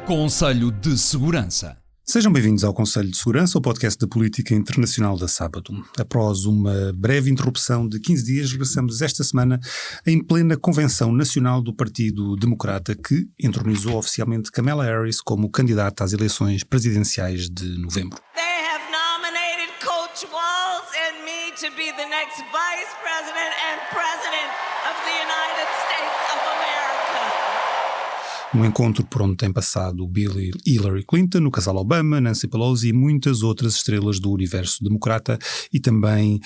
Conselho de Segurança. Sejam bem-vindos ao Conselho de Segurança, o podcast da política internacional da Sábado. Após uma breve interrupção de 15 dias, regressamos esta semana em plena Convenção Nacional do Partido Democrata, que entronizou oficialmente Kamala Harris como candidata às eleições presidenciais de novembro. They have nominated Coach Walz and me to be the next Vice President and President of the United States of America. Um encontro por onde tem passado Bill e Hillary Clinton, o casal Obama, Nancy Pelosi e muitas outras estrelas do universo democrata e também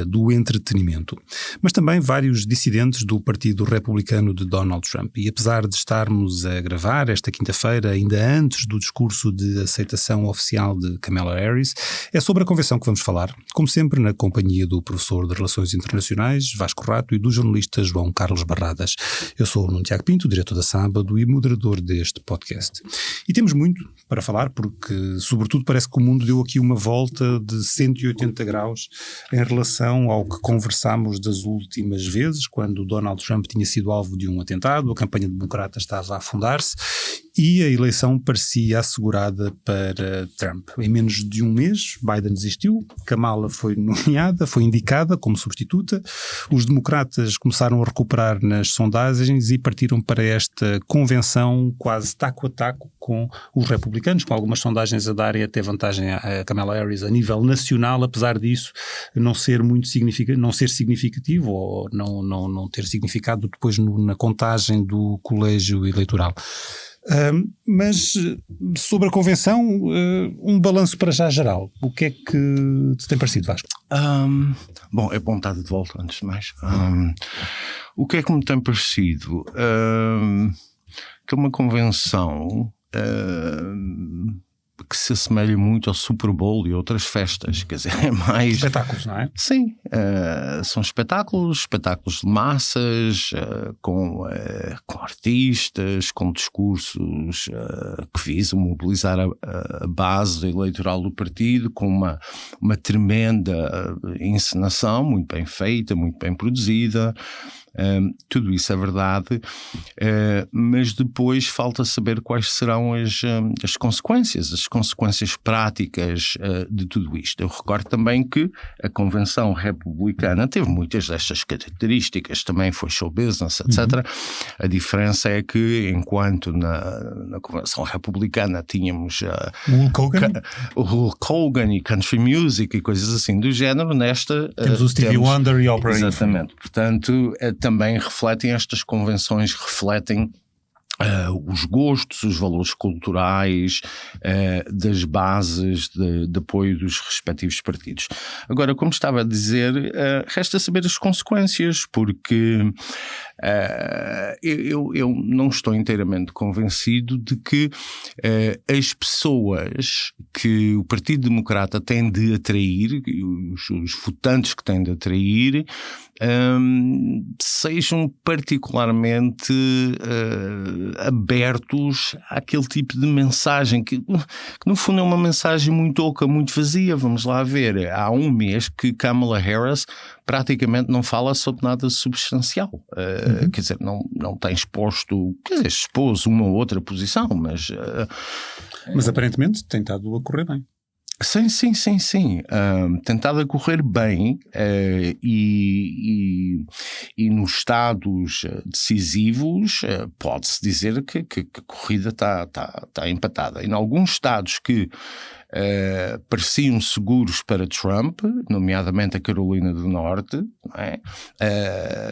do entretenimento. Mas também vários dissidentes do Partido Republicano de Donald Trump. E apesar de estarmos a gravar esta quinta-feira, ainda antes do discurso de aceitação oficial de Kamala Harris, é sobre a convenção que vamos falar, como sempre na companhia do professor de Relações Internacionais, Vasco Rato, e do jornalista João Carlos Barradas. Eu sou o Nuno Tiago Pinto, diretor da Sábado e moderador deste podcast. E temos muito para falar porque, sobretudo, parece que o mundo deu aqui uma volta de 180 graus em relação ao que conversámos das últimas vezes, quando Donald Trump tinha sido alvo de um atentado, a campanha democrata estava a afundar-se e a eleição parecia assegurada para Trump. Em menos de um mês, Biden desistiu, Kamala foi nomeada, foi indicada como substituta, os democratas começaram a recuperar nas sondagens e partiram para esta convenção quase taco a taco com os republicanos, com algumas sondagens a darem até vantagem a Kamala Harris a nível nacional, apesar disso não ser muito significativo ou não ter significado depois na contagem do colégio eleitoral. Mas sobre a convenção, um balanço para já geral. O que é que te tem parecido, Vasco? Bom, é bom estar de volta antes de mais. O que é que me tem parecido? Que é uma convenção que se assemelha muito ao Super Bowl e outras festas, quer dizer, é mais... Espetáculos, não é? Sim, são espetáculos de massas, com artistas, com discursos que visam mobilizar a base eleitoral do partido, com uma tremenda encenação, muito bem feita, muito bem produzida. Tudo isso é verdade, mas depois falta saber quais serão as consequências práticas de tudo isto. Eu recordo também que a Convenção Republicana teve muitas destas características, também foi show business, etc. A diferença é que enquanto na Convenção Republicana tínhamos o Hulk Hogan e country music e coisas assim do género, nesta temos o Stevie Wonder e Oprah. Exatamente, portanto também estas convenções refletem os gostos, os valores culturais das bases de apoio dos respectivos partidos. Agora, como estava a dizer, resta saber as consequências, porque eu não estou inteiramente convencido de que as pessoas que o Partido Democrata tem de atrair, os votantes que tem de atrair, sejam particularmente abertos àquele tipo de mensagem que no fundo é uma mensagem muito oca, muito vazia. Vamos lá ver, há um mês que Kamala Harris praticamente não fala sobre nada substancial, quer dizer, não tem exposto, expôs uma ou outra posição, mas aparentemente tem estado a correr bem. Sim. Tentado a correr bem e nos estados decisivos pode-se dizer que a corrida está empatada. Em alguns estados que pareciam seguros para Trump, nomeadamente a Carolina do Norte, não é?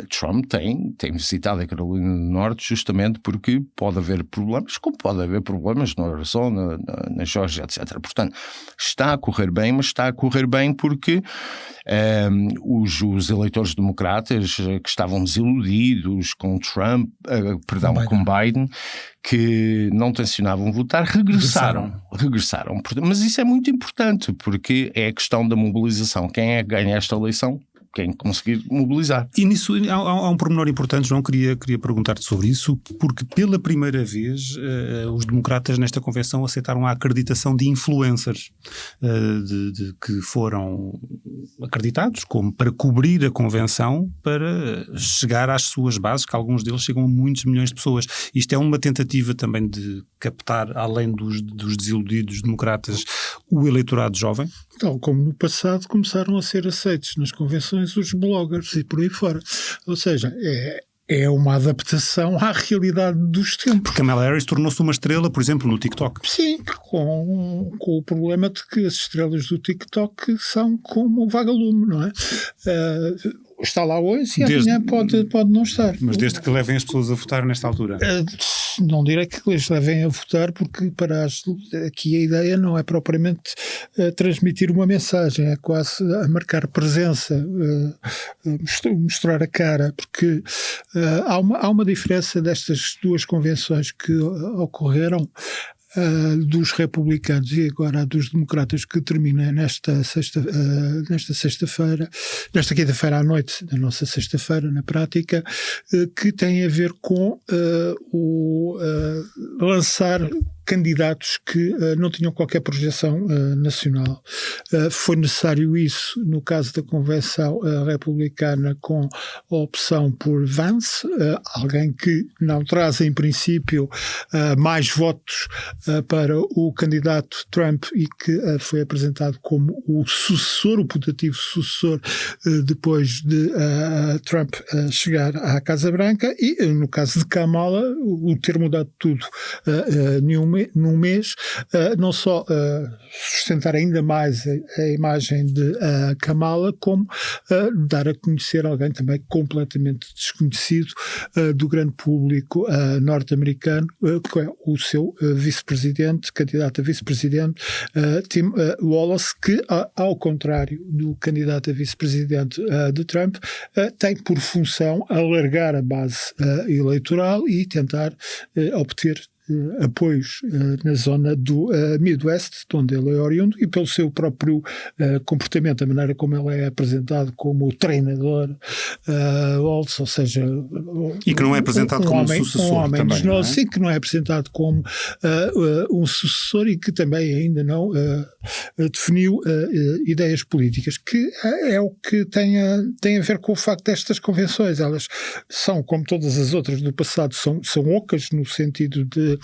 Trump tem visitado a Carolina do Norte justamente porque pode haver problemas, como pode haver problemas no Arizona, na Geórgia, etc. Portanto, está a correr bem, mas está a correr bem porque os eleitores democratas que estavam desiludidos com Trump, com Biden, que não tencionavam votar, regressaram. Mas isso é muito importante, porque é a questão da mobilização. Quem é que ganha esta eleição? quem conseguir mobilizar. E nisso há um pormenor importante, João, queria perguntar-te sobre isso, porque pela primeira vez os democratas nesta convenção aceitaram a acreditação de influencers que foram acreditados como para cobrir a convenção, para chegar às suas bases, que alguns deles chegam a muitos milhões de pessoas. Isto é uma tentativa também de captar, além dos desiludidos democratas, o eleitorado jovem? Tal como no passado começaram a ser aceitos nas convenções os bloggers e por aí fora. Ou seja, é uma adaptação à realidade dos tempos. Kamala Harris tornou-se uma estrela, por exemplo, no TikTok. Sim, com o problema de que as estrelas do TikTok são como o vagalume, não é? Está lá hoje e amanhã pode não estar. Mas desde que levem as pessoas a votar nesta altura? Não direi que eles levem a votar, porque aqui a ideia não é propriamente transmitir uma mensagem, é quase a marcar presença, mostrar a cara, porque há uma diferença destas duas convenções que ocorreram, dos republicanos e agora dos democratas, que termina nesta quinta-feira à noite, da nossa sexta-feira na prática, que tem a ver com lançar candidatos que não tinham qualquer projeção nacional. Foi necessário isso no caso da convenção republicana, com a opção por Vance, alguém que não traz em princípio mais votos para o candidato Trump e que foi apresentado como o sucessor, o putativo sucessor, depois de Trump chegar à Casa Branca, e no caso de Kamala, o ter mudado tudo num mês, não só sustentar ainda mais a imagem de Kamala, como dar a conhecer alguém também completamente desconhecido do grande público norte-americano, que é o seu vice-presidente, candidato a vice-presidente, Tim Walz, que, ao contrário do candidato a vice-presidente de Trump, tem por função alargar a base eleitoral e tentar obter apoios na zona do Midwest, de onde ele é oriundo, e pelo seu próprio comportamento, a maneira como ele é apresentado como o treinador Walz, ou seja... E que não é apresentado como um sucessor também, não é? Sim, que não é apresentado como um sucessor, e que também ainda não definiu ideias políticas, que é o que tem a ver com o facto destas convenções. Elas são, como todas as outras do passado, são ocas, no sentido de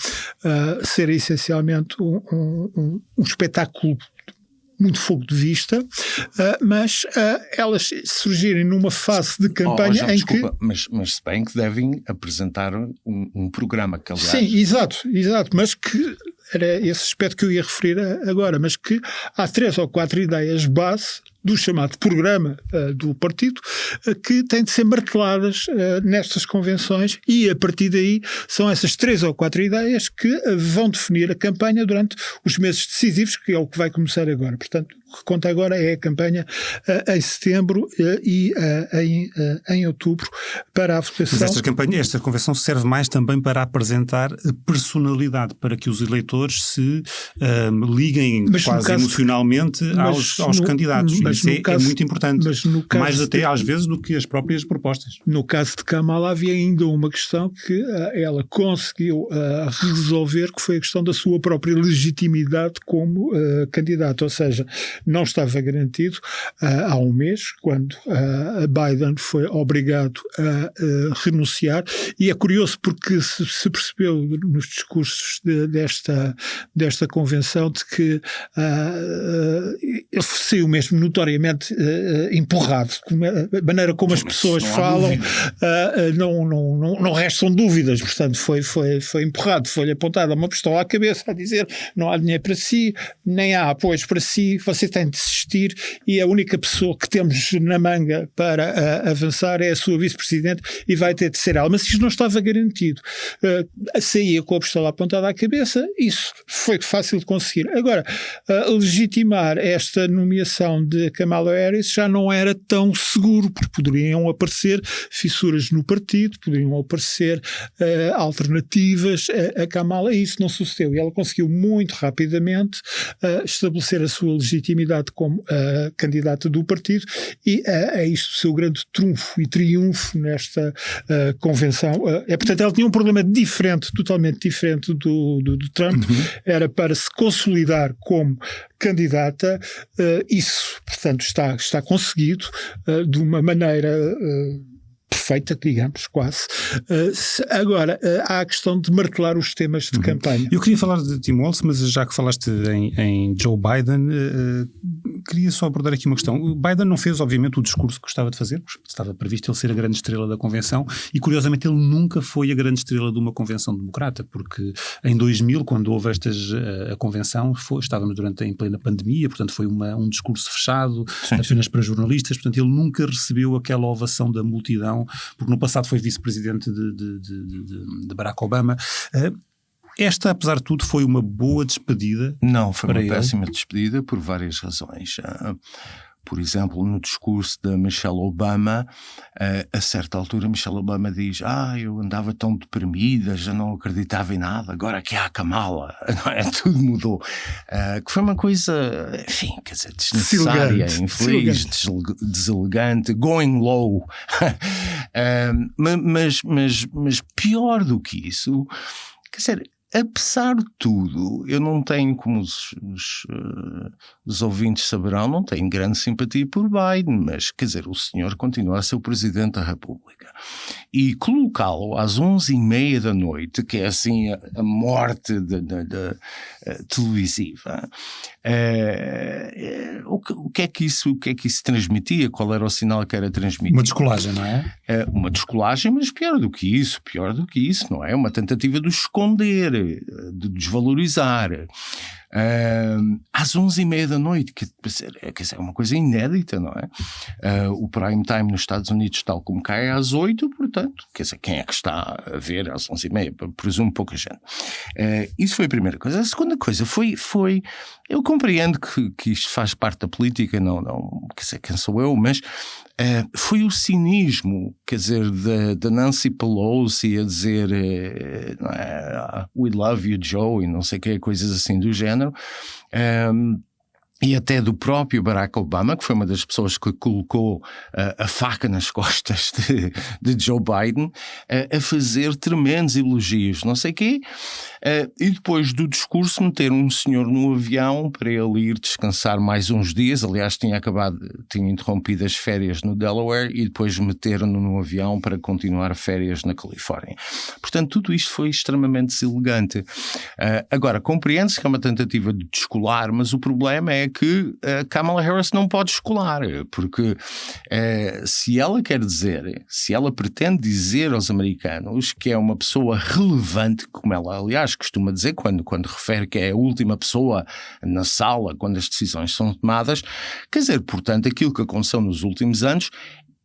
ser essencialmente um espetáculo muito fogo de vista, mas elas surgirem numa fase de campanha desculpa, mas se bem que devem apresentar um programa que, aliás... Sim, exato, mas que era esse aspecto que eu ia referir agora, mas que há 3 ou 4 ideias base do chamado programa do partido, que têm de ser marteladas nestas convenções, e a partir daí são essas 3 ou 4 ideias que vão definir a campanha durante os meses decisivos, que é o que vai começar agora. Portanto, o que conta agora é a campanha em setembro e em outubro para a votação. Mas esta convenção serve mais também para apresentar a personalidade, para que os eleitores se liguem quase emocionalmente aos candidatos. Isso é muito importante, mais até às vezes do que as próprias propostas. No caso de Kamala havia ainda uma questão que ela conseguiu resolver, que foi a questão da sua própria legitimidade como candidata, ou seja, não estava garantido há um mês, quando Biden foi obrigado a renunciar, e é curioso porque se percebeu nos discursos desta convenção de que ele saiu mesmo notoriamente empurrado. A maneira como as pessoas falam, não restam dúvidas. Portanto, foi empurrado, foi-lhe apontada uma pistola à cabeça a dizer: não há dinheiro para si, nem há apoios para si, você tem de desistir, e a única pessoa que temos na manga para avançar é a sua vice-presidente, e vai ter de ser ela. Mas isto não estava garantido. Saía com a pistola apontada à cabeça, isso foi fácil de conseguir. Agora, legitimar esta nomeação de Kamala Harris já não era tão seguro, porque poderiam aparecer fissuras no partido, poderiam aparecer alternativas a Kamala, e isso não sucedeu. E ela conseguiu muito rapidamente estabelecer a sua legitimidade legitimidade como candidata do partido, e é isto o seu grande trunfo e triunfo nesta convenção. Portanto, ela tinha um problema diferente, totalmente diferente do Trump, era para se consolidar como candidata. Isso, portanto, está conseguido de uma maneira perfeita, digamos, quase. Agora, há a questão de martelar os temas de campanha. Eu queria falar de Tim Walz, mas já que falaste em Joe Biden, queria só abordar aqui uma questão. O Biden não fez, obviamente, o discurso que gostava de fazer, porque estava previsto ele ser a grande estrela da convenção, e curiosamente ele nunca foi a grande estrela de uma convenção democrata, porque em 2000, quando houve a convenção, estávamos em plena pandemia, portanto foi um discurso fechado, apenas para jornalistas, portanto ele nunca recebeu aquela ovação da multidão, porque no passado foi vice-presidente de Barack Obama. Esta, apesar de tudo, foi uma boa despedida? Não, foi uma péssima ele. Despedida por várias razões. Por exemplo, no discurso de Michelle Obama, a certa altura Michelle Obama diz: eu andava tão deprimida, já não acreditava em nada, agora que há a Kamala, não é? Tudo mudou. Que foi uma coisa, enfim, quer dizer, desnecessária, infeliz, deselegante, going low. Mas pior do que isso, quer dizer, apesar de tudo, eu não tenho, como os ouvintes saberão, não tenho grande simpatia por Biden, mas, quer dizer, o senhor continua a ser o Presidente da República. E colocá-lo às 11h30 da noite, que é assim a morte televisiva, o que é que isso transmitia? Qual era o sinal que era transmitido? Uma descolagem, não é? Uma descolagem, mas pior do que isso, não é? Uma tentativa de esconder, de desvalorizar. Às 11h30 da noite, que é uma coisa inédita, não é? O prime time nos Estados Unidos, tal como cá, é às 8, portanto, quer dizer, quem é que está a ver às 11h30? Presumo pouca gente. Isso foi a primeira coisa. A segunda coisa foi eu compreendo que isto faz parte da política, não, quer dizer, quem sou eu, mas foi o cinismo, quer dizer, da Nancy Pelosi a dizer we love you, Joe, e não sei o que, coisas assim do género. E até do próprio Barack Obama, que foi uma das pessoas que colocou a faca nas costas de Joe Biden, a fazer tremendos elogios, não sei o quê, e depois do discurso meter um senhor no avião para ele ir descansar mais uns dias. Aliás, tinha interrompido as férias no Delaware, e depois meter-no no avião para continuar férias na Califórnia. Portanto, tudo isto foi extremamente deselegante. Agora, compreende-se que é uma tentativa de descolar, mas o problema é que Kamala Harris não pode descolar, porque se ela pretende dizer aos americanos que é uma pessoa relevante, como ela aliás costuma dizer quando refere que é a última pessoa na sala quando as decisões são tomadas, quer dizer, portanto, aquilo que aconteceu nos últimos anos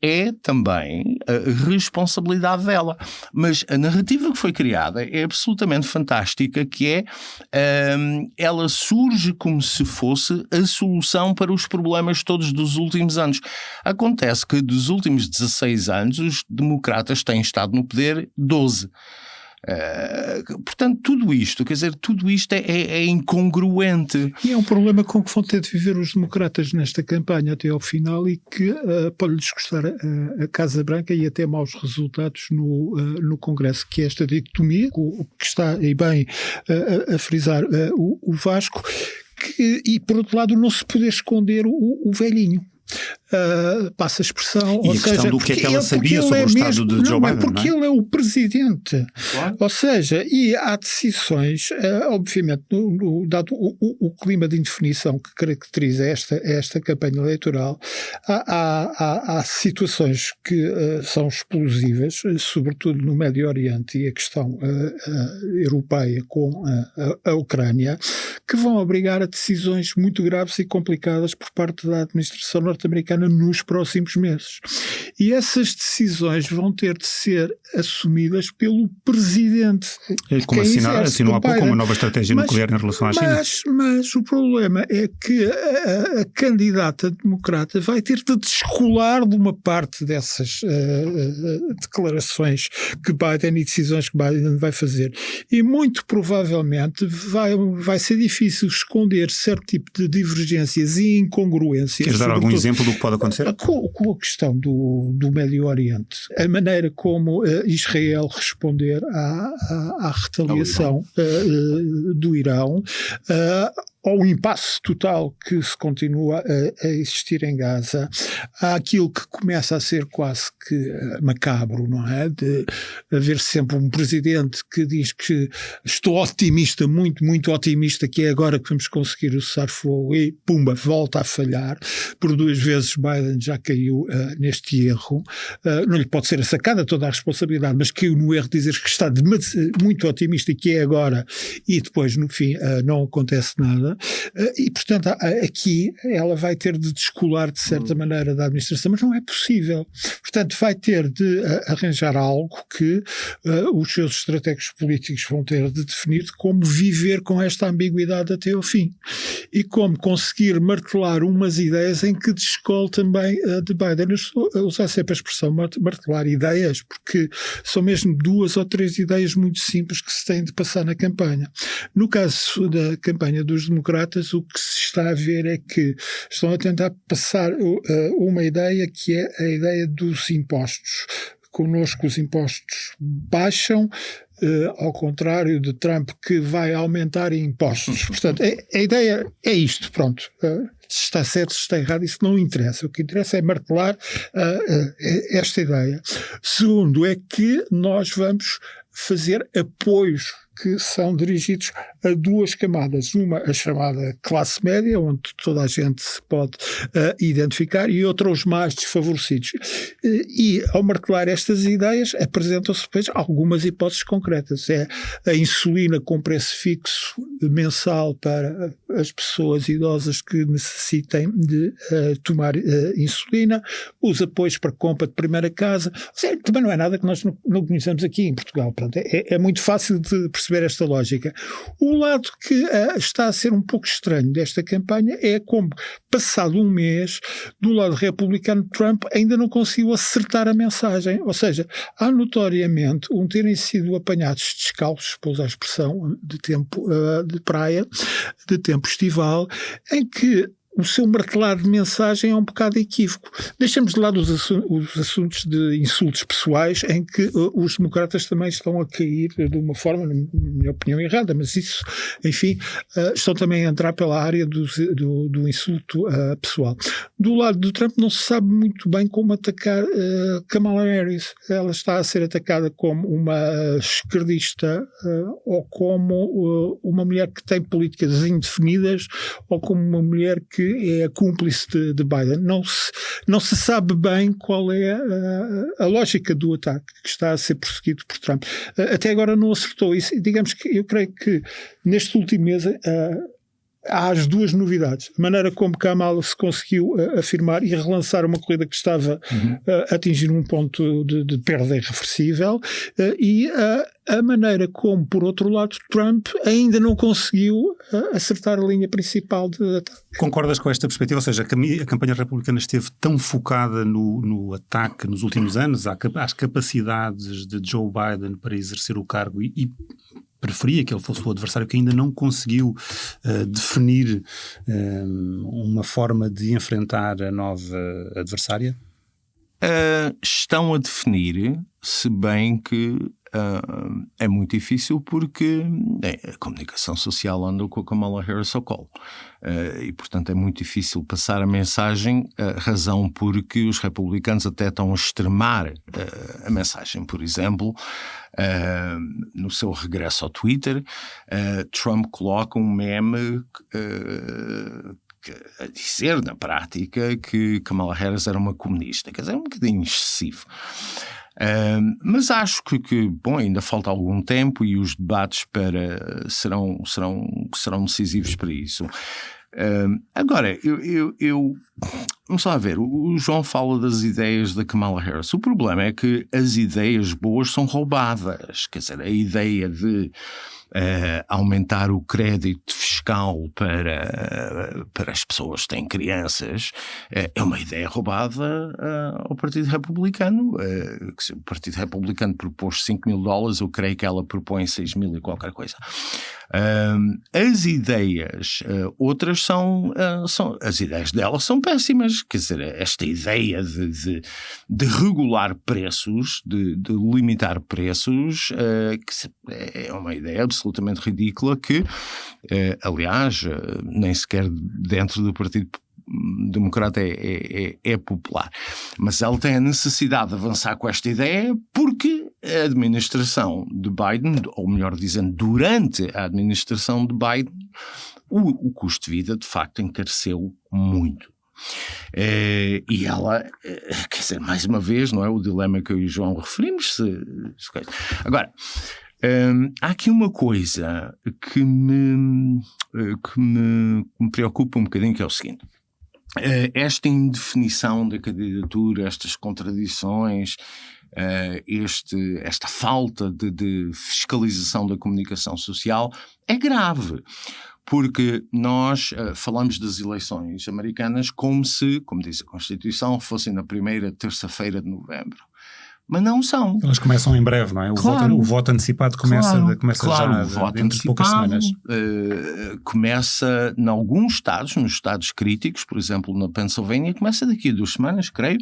é também a responsabilidade dela. Mas a narrativa que foi criada é absolutamente fantástica, que é ela surge como se fosse a solução para os problemas todos dos últimos anos. Acontece que dos últimos 16 anos os democratas têm estado no poder 12. Portanto, tudo isto é incongruente. E é um problema com que vão ter de viver os democratas nesta campanha até ao final, e que pode lhes custar a Casa Branca e até maus resultados no Congresso, que é esta dicotomia, o que está aí bem a frisar o Vasco, e por outro lado não se poder esconder o velhinho. Passa a expressão, e ou a questão seja, do que é que ela sabia sobre o estado de Joe Biden, porque ele é o presidente, claro. Ou seja, e há decisões, obviamente, dado o clima de indefinição que caracteriza esta campanha eleitoral, há situações que são explosivas, sobretudo no Médio Oriente e a questão europeia com a Ucrânia, que vão obrigar a decisões muito graves e complicadas por parte da administração norte-americana republicana nos próximos meses. E essas decisões vão ter de ser assumidas pelo presidente. Como assinou há pouco uma nova estratégia nuclear em relação à China. Mas o problema é que a candidata democrata vai ter de descolar de uma parte dessas declarações que Biden e decisões que Biden vai fazer. E muito provavelmente vai ser difícil esconder certo tipo de divergências e incongruências. Queres dar algum exemplo do que pode acontecer? Com a questão do Médio Oriente, a maneira como Israel responder à retaliação do Irão, ao impasse total que se continua a existir em Gaza, há aquilo que começa a ser quase que macabro, não é? De haver sempre um presidente que diz que estou otimista, muito, muito otimista, que é agora que vamos conseguir o cessar-fogo, e pumba, volta a falhar. Por 2 vezes Biden já caiu neste erro. Não lhe pode ser sacada toda a responsabilidade, mas caiu no erro de dizer que está muito otimista e que é agora, e depois no fim não acontece nada. E portanto aqui ela vai ter de descolar de certa maneira da administração, mas não é possível. Portanto vai ter de arranjar algo que os seus estrategos políticos vão ter de definir de como viver com esta ambiguidade até ao fim e como conseguir martelar umas ideias em que descole também de Biden. Eu estou a usar sempre a expressão martelar ideias porque são mesmo 2 ou 3 ideias muito simples que se têm de passar na campanha. No caso da campanha dos democratas, o que se está a ver é que estão a tentar passar uma ideia que é a ideia dos impostos. Connosco os impostos baixam, ao contrário de Trump, que vai aumentar impostos. Portanto, a ideia é isto, pronto. Se está certo, se está errado, isso não interessa. O que interessa é martelar esta ideia. Segundo, é que nós vamos fazer apoios que são dirigidos a 2 camadas. Uma, a chamada classe média, onde toda a gente se pode identificar, e outra, os mais desfavorecidos. E, ao martelar estas ideias, apresentam-se depois algumas hipóteses concretas. É a insulina com preço fixo mensal para as pessoas idosas que necessitem de tomar insulina, os apoios para compra de primeira casa. Ou seja, também não é nada que nós não conhecemos aqui em Portugal. Pronto, é muito fácil de perceber esta lógica. O lado que está a ser um pouco estranho desta campanha é como, passado um mês, do lado republicano, Trump ainda não conseguiu acertar a mensagem. Ou seja, há notoriamente terem sido apanhados descalços, para usar a expressão de tempo de praia, de tempo estival, em que o seu martelar de mensagem é um bocado equívoco. Deixamos de lado os assuntos de insultos pessoais, em que os democratas também estão a cair de uma forma, na minha opinião, errada, mas isso, enfim, estão também a entrar pela área do insulto pessoal. Do lado do Trump não se sabe muito bem como atacar Kamala Harris. Ela está a ser atacada como uma esquerdista ou como uma mulher que tem políticas indefinidas ou como uma mulher que é a cúmplice de Biden. Não se sabe bem qual é a lógica do ataque que está a ser prosseguido por Trump. Até agora não acertou isso. Digamos que eu creio que neste último mês há as 2 novidades. A maneira como Kamala se conseguiu afirmar e relançar uma corrida que estava a atingir um ponto de perda irreversível, e a maneira como, por outro lado, Trump ainda não conseguiu acertar a linha principal de ataque. Concordas com esta perspectiva? Ou seja, a campanha republicana esteve tão focada no ataque nos últimos anos, às capacidades de Joe Biden para exercer o cargo e preferia que ele fosse o adversário, que ainda não conseguiu definir uma forma de enfrentar a nova adversária? Estão a definir, se bem que é muito difícil porque a comunicação social anda com a Kamala Harris ao colo. E, portanto, é muito difícil passar a mensagem, razão porque os republicanos até estão a extremar a mensagem. Por exemplo, no seu regresso ao Twitter, Trump coloca um meme a dizer, na prática, que Kamala Harris era uma comunista. Quer dizer, é um bocadinho excessivo. Mas acho que bom, ainda falta algum tempo e os debates serão decisivos para isso. Agora, vamos lá ver, o João fala das ideias da Kamala Harris. O problema é que as ideias boas são roubadas. Quer dizer, a ideia de aumentar o crédito fiscal para as pessoas que têm crianças é uma ideia roubada ao Partido Republicano. O Partido Republicano propôs $5.000, eu creio que ela propõe 6.000 e qualquer coisa. As ideias outras as ideias dela são péssimas. Quer dizer, esta ideia de regular preços, de limitar preços, que é uma ideia absolutamente ridícula que, aliás, nem sequer dentro do Partido Democrata é popular. Mas ela tem a necessidade de avançar com esta ideia porque a administração de Biden, ou melhor dizendo, durante a administração de Biden, o custo de vida de facto encareceu muito. E ela, quer dizer, mais uma vez, não é o dilema que eu e o João referimos. Agora, há aqui uma coisa que me preocupa um bocadinho, que é o seguinte. Esta indefinição da candidatura, estas contradições, esta falta de fiscalização da comunicação social é grave, porque nós falamos das eleições americanas como se, como diz a Constituição, fossem na primeira terça-feira de novembro. Mas não são. Elas começam em breve, não é? O voto antecipado começa já o voto dentro de poucas semanas. Começa em alguns estados, nos estados críticos, por exemplo, na Pensilvânia, começa daqui a 2 semanas, creio.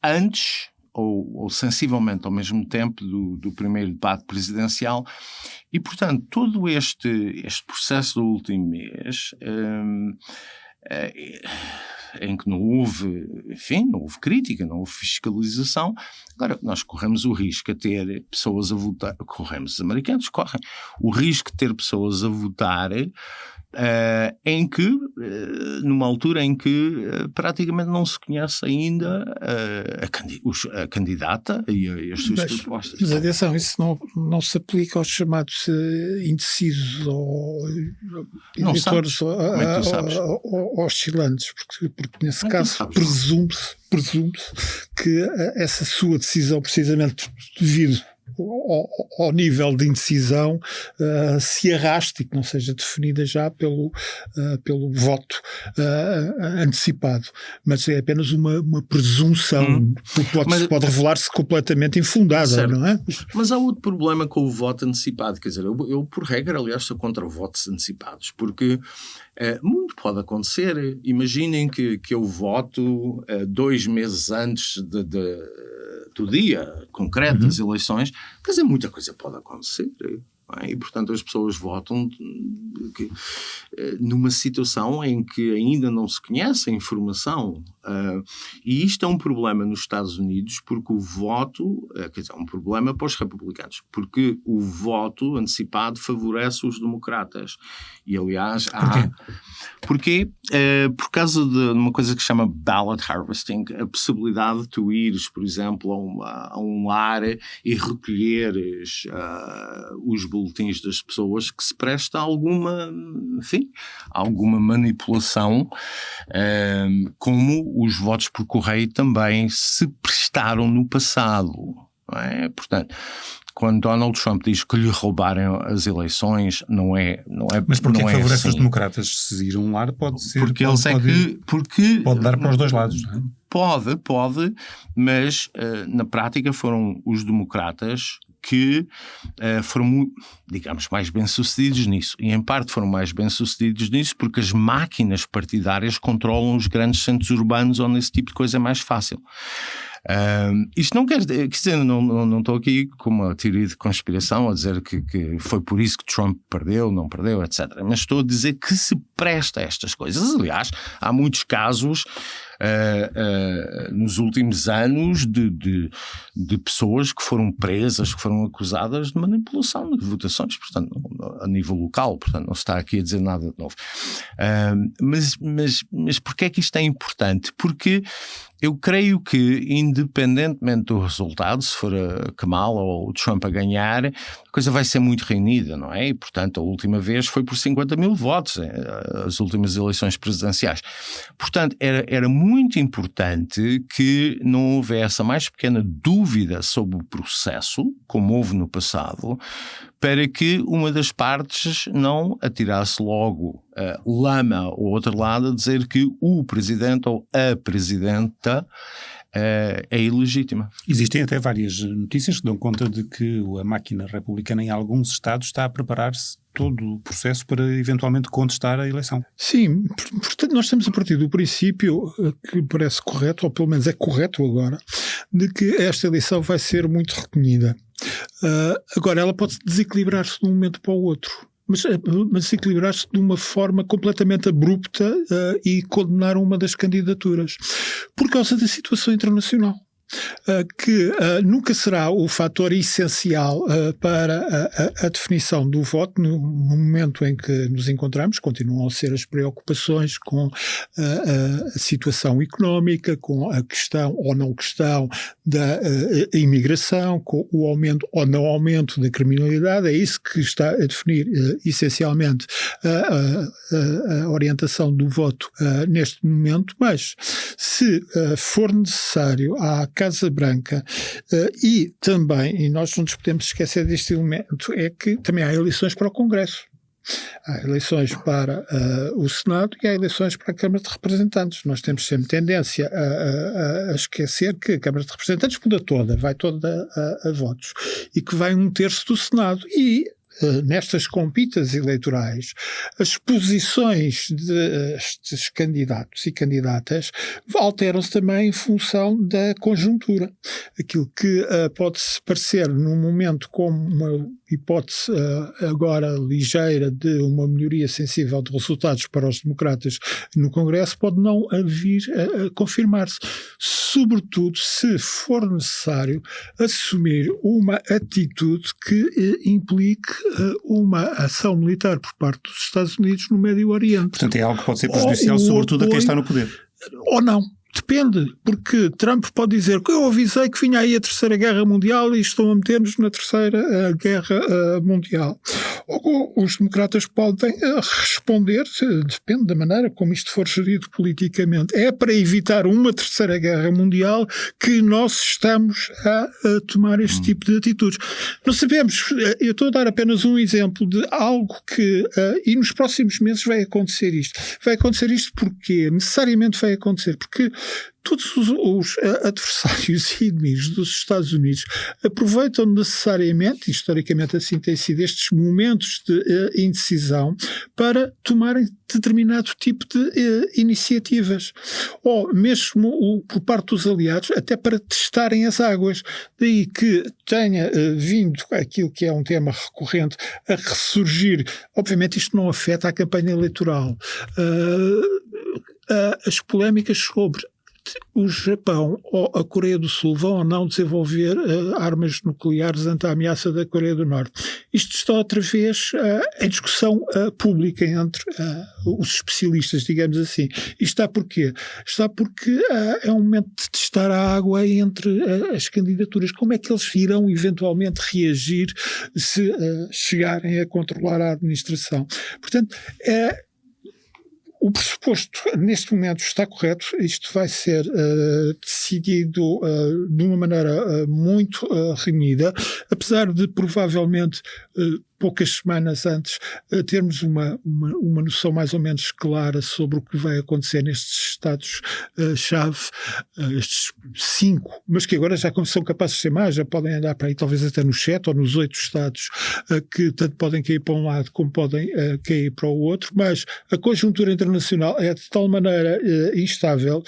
Antes, ou sensivelmente ao mesmo tempo do primeiro debate presidencial. E, portanto, todo este processo do último mês... em que não houve crítica, não houve fiscalização. Agora, nós corremos o risco de ter pessoas a votar, os americanos correm o risco de ter pessoas a votar numa altura em que praticamente não se conhece ainda a candidata e as suas propostas. Mas atenção, isso não se aplica aos chamados indecisos ou eleitores oscilantes, porque nesse caso presume-se que essa sua decisão, precisamente devido ao nível de indecisão, se arraste e que não seja definida já pelo voto antecipado. Mas é apenas uma presunção, que pode revelar-se completamente infundada, certo. Não é? Mas há outro problema com o voto antecipado. Quer dizer, eu por regra, aliás, sou contra votos antecipados, porque muito pode acontecer. Imaginem que eu voto 2 meses antes do dia concreto das eleições. Quer dizer, muita coisa pode acontecer. E, portanto, as pessoas votam numa situação em que ainda não se conhece a informação. E isto é um problema nos Estados Unidos, porque o voto, quer dizer, é um problema para os republicanos, porque o voto antecipado favorece os democratas. E, aliás, Porquê? Por causa de uma coisa que se chama ballot harvesting, a possibilidade de tu ires, por exemplo, a um lar e recolheres os boletins das pessoas, que se presta a alguma manipulação, como os votos por correio também se prestaram no passado. Não é? Portanto, quando Donald Trump diz que lhe roubaram as eleições, não é. Mas porquê que favorece assim. Os democratas? Se ir a um lar, pode ser. Porque eles pode dar para os dois lados, não é? Pode, mas na prática foram os democratas que foram, digamos, mais bem-sucedidos nisso. E em parte foram mais bem-sucedidos nisso porque as máquinas partidárias controlam os grandes centros urbanos onde esse tipo de coisa é mais fácil. Isto não quer dizer, não estou aqui com uma teoria de conspiração a dizer que foi por isso que Trump perdeu, não perdeu, etc. Mas estou a dizer que se presta a estas coisas. Aliás, há muitos casos nos últimos anos de pessoas que foram presas, que foram acusadas de manipulação de votações, portanto, a nível local, portanto, não se está aqui a dizer nada de novo. Mas porquê é que isto é importante? Porque eu creio que, independentemente do resultado, se for a Kamala ou o Trump a ganhar, a coisa vai ser muito reunida, não é? E, portanto, a última vez foi por 50 mil votos, as últimas eleições presidenciais. Portanto, era muito importante que não houvesse a mais pequena dúvida sobre o processo, como houve no passado, para que uma das partes não atirasse logo lama ao outro lado a dizer que o presidente ou a presidenta é ilegítima. Existem até várias notícias que dão conta de que a máquina republicana em alguns estados está a preparar-se todo o processo para eventualmente contestar a eleição. Sim, portanto nós estamos a partir do princípio que parece correto, ou pelo menos é correto agora, de que esta eleição vai ser muito reconhecida. Agora, ela pode desequilibrar-se de um momento para o outro, mas desequilibrar-se de uma forma completamente abrupta e condenar uma das candidaturas, por causa da situação internacional. Que nunca será o fator essencial para a definição do voto no momento em que nos encontramos. Continuam a ser as preocupações com a situação económica, com a questão ou não questão da imigração, com o aumento ou não aumento da criminalidade. É isso que está a definir essencialmente a orientação do voto neste momento, mas se for necessário à Casa Branca e também, e nós não nos podemos esquecer deste elemento, é que também há eleições para o Congresso. Há eleições para o Senado e há eleições para a Câmara de Representantes. Nós temos sempre tendência a esquecer que a Câmara de Representantes vai toda a votos e que vai 1/3 do Senado. E nestas compitas eleitorais, as posições destes candidatos e candidatas alteram-se também em função da conjuntura. Aquilo que pode parecer num momento como uma hipótese agora ligeira de uma melhoria sensível de resultados para os democratas no Congresso pode não vir a confirmar-se, sobretudo se for necessário assumir uma atitude que implique uma ação militar por parte dos Estados Unidos no Médio Oriente. Portanto, é algo que pode ser prejudicial, sobretudo a quem está no poder. Ou não. Depende, porque Trump pode dizer que eu avisei que vinha aí a Terceira Guerra Mundial e estão a meter-nos na Terceira Guerra Mundial. Ou os democratas podem responder, depende da maneira como isto for gerido politicamente. É para evitar uma Terceira Guerra Mundial que nós estamos a tomar este tipo de atitudes. Não sabemos, eu estou a dar apenas um exemplo de algo que, e nos próximos meses vai acontecer isto. Vai acontecer isto porque necessariamente vai acontecer, porque todos os adversários e inimigos dos Estados Unidos aproveitam necessariamente, historicamente assim tem sido, estes momentos de indecisão para tomarem determinado tipo de iniciativas. Ou mesmo por parte dos aliados, até para testarem as águas. Daí que tenha vindo aquilo que é um tema recorrente a ressurgir. Obviamente isto não afeta a campanha eleitoral. As polémicas sobre o Japão ou a Coreia do Sul vão ou não desenvolver armas nucleares ante a ameaça da Coreia do Norte. Isto está outra vez em discussão pública entre os especialistas, digamos assim. E está porquê? Está porque é um momento de testar a água entre as candidaturas. Como é que eles irão eventualmente reagir se chegarem a controlar a administração? Portanto, o pressuposto neste momento está correto, isto vai ser decidido de uma maneira muito renhida, apesar de provavelmente poucas semanas antes termos uma noção mais ou menos clara sobre o que vai acontecer nestes estados-chave, estes 5, mas que agora já são capazes de ser mais, já podem andar para aí talvez até nos 7 ou nos 8 estados que tanto podem cair para um lado como podem cair para o outro, mas a conjuntura internacional é de tal maneira instável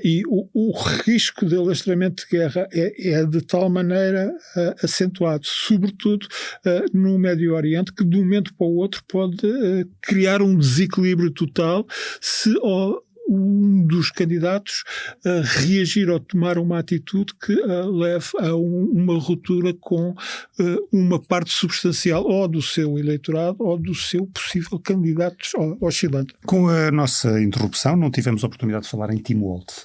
e o risco de alastramento de guerra é de tal maneira acentuado, sobretudo no Médio Oriente, que de um momento para o outro pode criar um desequilíbrio total se um dos candidatos a reagir ou tomar uma atitude que leve a uma ruptura com uma parte substancial ou do seu eleitorado ou do seu possível candidato oscilante. Com a nossa interrupção, não tivemos a oportunidade de falar em Tim Walz.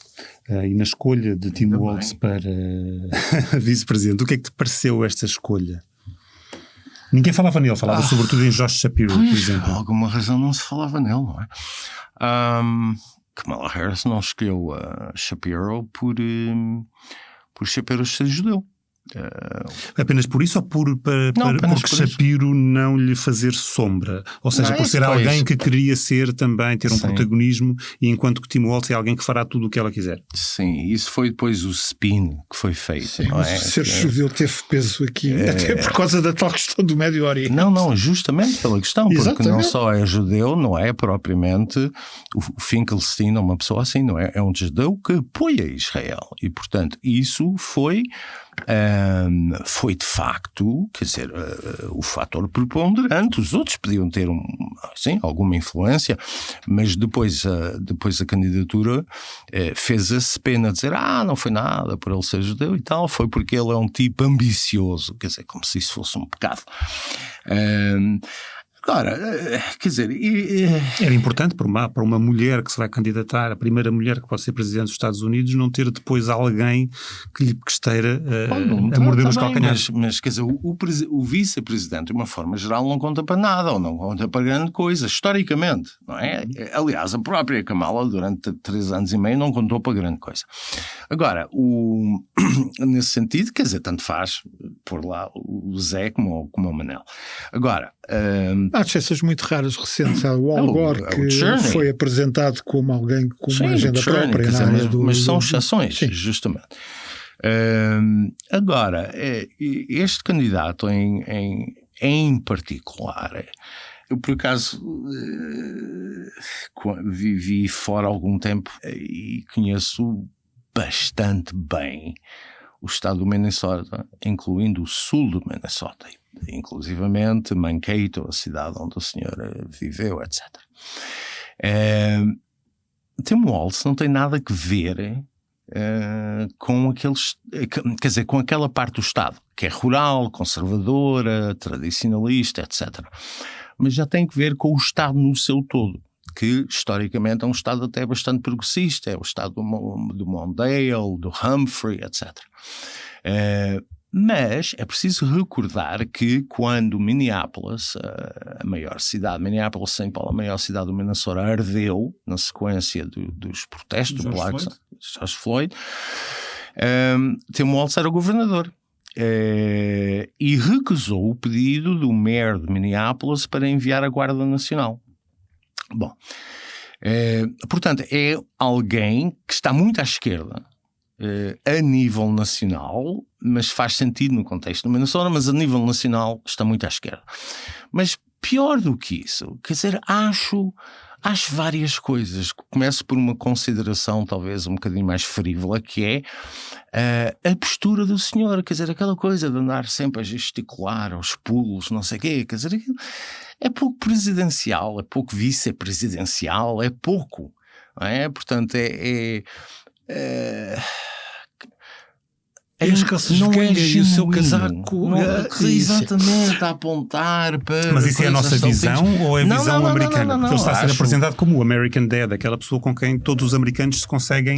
E na escolha de Tim Walz para vice-presidente, o que é que te pareceu esta escolha? Ninguém falava nele, falava sobretudo em Josh Shapiro, por exemplo. Por alguma razão não se falava nele, não é? Kamala Harris não escolheu Shapiro por Shapiro ser judeu. Apenas por isso ou porque Shapiro não lhe fazer sombra? Ou seja, por ser alguém que queria ter um protagonismo, e enquanto que Tim Walz é alguém que fará tudo o que ela quiser. Sim, isso foi depois o spin que foi feito. Sim, não mas é? o ser judeu teve peso aqui, até por causa da tal questão do Médio Oriente. Não, justamente pela questão, porque Exatamente. não só é judeu, não é propriamente o Finkelstein, uma pessoa assim, não é? É um judeu que apoia Israel e, portanto, isso foi de facto, quer dizer, o fator preponderante. Os outros podiam ter alguma influência, mas depois a candidatura fez-se pena dizer não foi nada por ele ser judeu e tal, foi porque ele é um tipo ambicioso, quer dizer, como se isso fosse um pecado. Agora, quer dizer... Era importante para uma mulher que se vai candidatar, a primeira mulher que pode ser presidente dos Estados Unidos, não ter depois alguém que lhe esteira a morder os calcanhares. Mas, quer dizer, o vice-presidente, de uma forma geral, não conta para nada, ou não conta para grande coisa, historicamente, não é? Aliás, a própria Kamala, durante 3 anos e meio, não contou para grande coisa. Agora, nesse sentido, quer dizer, tanto faz pôr lá o Zé como o Manel. Agora... Há exceções muito raras recentes. Há o Al Gore, que foi apresentado como alguém com uma agenda própria. Mas são exceções, justamente. Agora, este candidato em particular, eu por acaso vivi fora há algum tempo e conheço bastante bem o estado do Minnesota, incluindo o sul do Minnesota, inclusivamente Mankato, a cidade onde o senhor viveu, etc. Tim Walz não tem nada a ver com aqueles, quer dizer, com aquela parte do Estado que é rural, conservadora, tradicionalista, etc. Mas já tem que ver com o Estado no seu todo, que historicamente é um Estado até bastante progressista, é o Estado do Mondale, do Humphrey, etc. Mas é preciso recordar que quando Minneapolis, a maior cidade, Minneapolis, St. Paul, a maior cidade do Minnesota, ardeu na sequência dos protestos do Black George Floyd, Tim Walz era o governador. E recusou o pedido do mayor de Minneapolis para enviar a Guarda Nacional. Bom, portanto, é alguém que está muito à esquerda a nível nacional, mas faz sentido no contexto do Minnesota, mas a nível nacional está muito à esquerda. Mas pior do que isso, quer dizer, acho várias coisas. Começo por uma consideração talvez um bocadinho mais frívola, que é a postura do senhor, quer dizer, aquela coisa de andar sempre a gesticular aos pulos, não sei o quê, quer dizer, é pouco presidencial, é pouco vice-presidencial, é pouco, não é? Portanto, as calças de ganga e o seu casaco. Exatamente, a apontar para... Mas isso é a nossa visão ou é a visão americana? Porque ele está a ser apresentado como o American Dad, aquela pessoa com quem todos os americanos se conseguem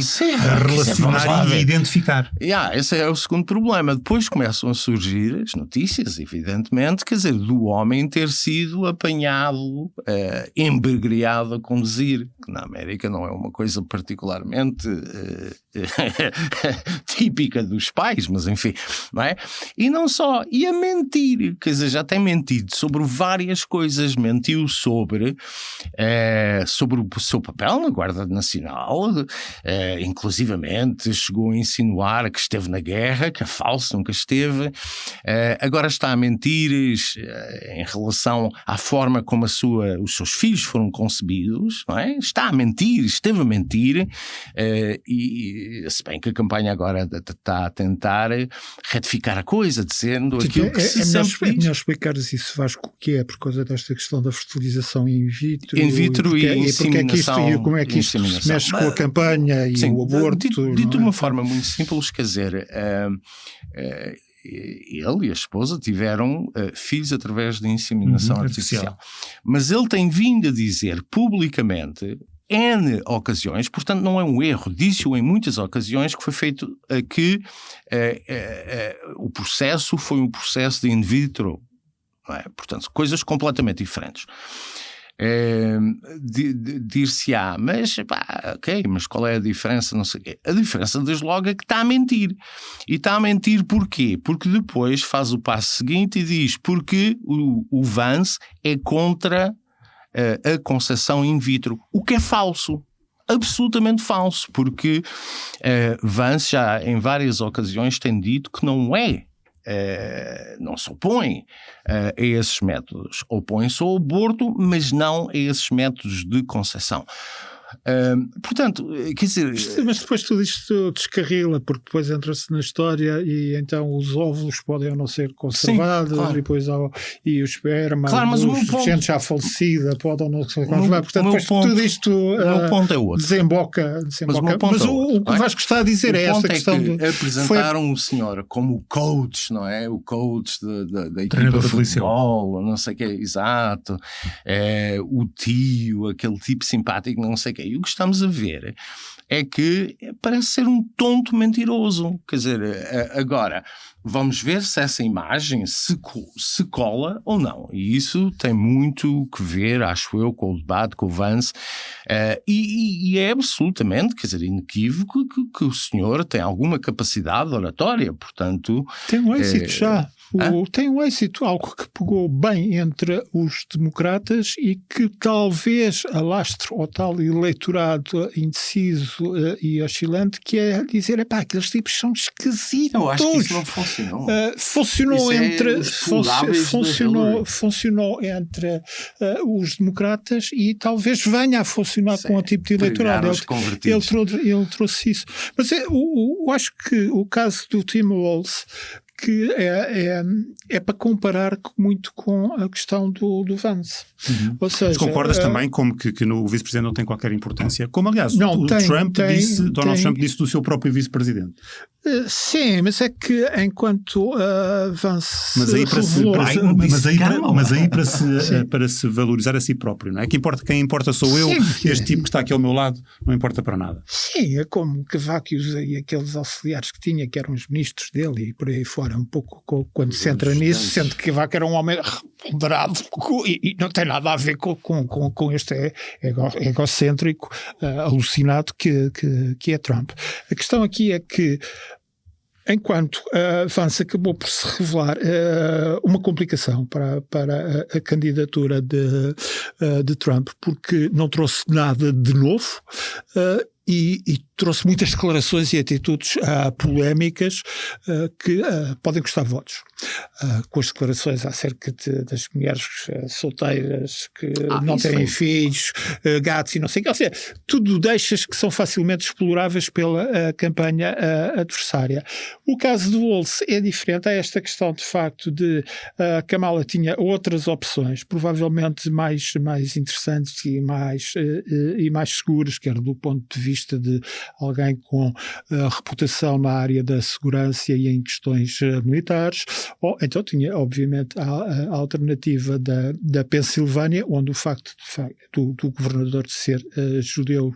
relacionar e identificar. Esse é o segundo problema. Depois começam a surgir as notícias, evidentemente, quer dizer, do homem ter sido apanhado, embegreado a conduzir, que na América não é uma coisa particularmente típica dos pais, mas enfim, não é? E não só, e a mentir, quer dizer, já tem mentido sobre várias coisas, mentiu sobre o seu papel na Guarda Nacional, inclusivamente chegou a insinuar que esteve na guerra, que é falso, nunca esteve, agora está a mentir em relação à forma como os seus filhos foram concebidos, não é? Está a mentir, esteve a mentir, e se bem que a campanha agora está a tentar tentar retificar a coisa, dizendo aquilo que se sempre diz. Melhor explicares isso, Vasco, o que é por causa desta questão da fertilização in vitro. In vitro e inseminação. Como é que isto se mexe com a campanha e o aborto? Dito de uma forma muito simples, quer dizer, ele e a esposa tiveram filhos através de inseminação artificial. Mas ele tem vindo a dizer publicamente, N ocasiões, portanto não é um erro, disse-o em muitas ocasiões, que foi feito que o processo foi um processo de in vitro, não é? Portanto, coisas completamente diferentes. Dir-se-á, mas qual é a diferença? Não sei o quê. A diferença, desde logo, é que está a mentir. E está a mentir porquê? Porque depois faz o passo seguinte e diz porque o Vance é contra a concepção in vitro, o que é falso. Absolutamente falso, porque Vance já em várias ocasiões tem dito que não não se opõe a esses métodos. Opõe-se ao aborto, mas não a esses métodos de concepção. Portanto, quer dizer... Mas depois tudo isto descarrila, porque depois entra-se na história e então os óvulos podem ou não ser conservados. Sim, claro. E depois e o esperma, claro, mas gente já falecida pode ou não ser conservado. Portanto, depois tudo isto ponto é outro. desemboca. Mas o que o Vasco está a dizer é esta questão de... apresentaram o senhor como o coach, não é? O coach da equipa de futebol, não sei o que é, exato. O tio, aquele tipo simpático, não sei o que. E o que estamos a ver é que parece ser um tonto mentiroso. Quer dizer, agora vamos ver se essa imagem se cola ou não. E isso tem muito que ver, acho eu, com o debate com o Vance. E é absolutamente, quer dizer, inequívoco que o senhor tem alguma capacidade oratória, portanto... Tem um êxito já. Tem um êxito, algo que pegou bem entre os democratas e que talvez alastre ao tal eleitorado indeciso e oscilante, que é dizer, aqueles tipos são esquisitos. Eu acho que isso não funcionou. Funcionou entre os democratas e talvez venha a funcionar com o tipo de eleitorado. Ele trouxe isso. Mas eu acho que o caso do Tim Walz, que é para comparar muito com a questão do Vance. Ou seja, mas concordas também como que o vice-presidente não tem qualquer importância? Como, aliás, Donald Trump disse do seu próprio vice-presidente. Sim, mas é que enquanto Vance para se valorizar a si próprio, não é? Quem importa sou eu, sim, este tipo que está aqui ao meu lado não importa para nada. Sim, é como Cavaco e aqueles auxiliares que tinha, que eram os ministros dele e por aí fora, um pouco quando se entra nisso, sendo que Cavaco era um homem ponderado e não tem nada a ver com este egocêntrico alucinado que é Trump. A questão aqui é que enquanto Vance acabou por se revelar uma complicação para a candidatura de Trump, porque não trouxe nada de novo e trouxe muitas declarações e atitudes polémicas que podem custar votos. Com as declarações acerca das mulheres solteiras que não têm filhos, gatos e não sei o que. Ou seja, tudo deixas que são facilmente exploráveis pela campanha adversária. O caso do Walz é diferente. Há esta questão de facto de Kamala tinha outras opções, provavelmente mais interessantes e mais seguras, quer do ponto de vista de alguém com reputação na área da segurança e em questões militares, ou então tinha obviamente a alternativa da Pensilvânia, onde o facto do governador de ser judeu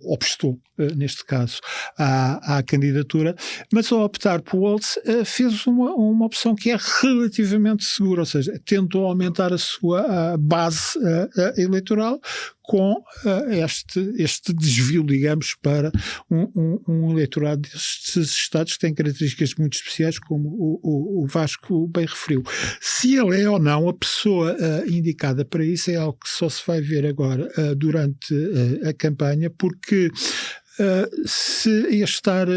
obstou, neste caso, à candidatura, mas ao optar por Walz fez uma opção que é relativamente segura, ou seja, tentou aumentar a sua base eleitoral com este desvio, digamos, para um eleitorado destes estados que têm características muito especiais, como o Vasco bem referiu. Se ele é ou não a pessoa indicada para isso é algo que só se vai ver agora durante a campanha, porque se ia estar...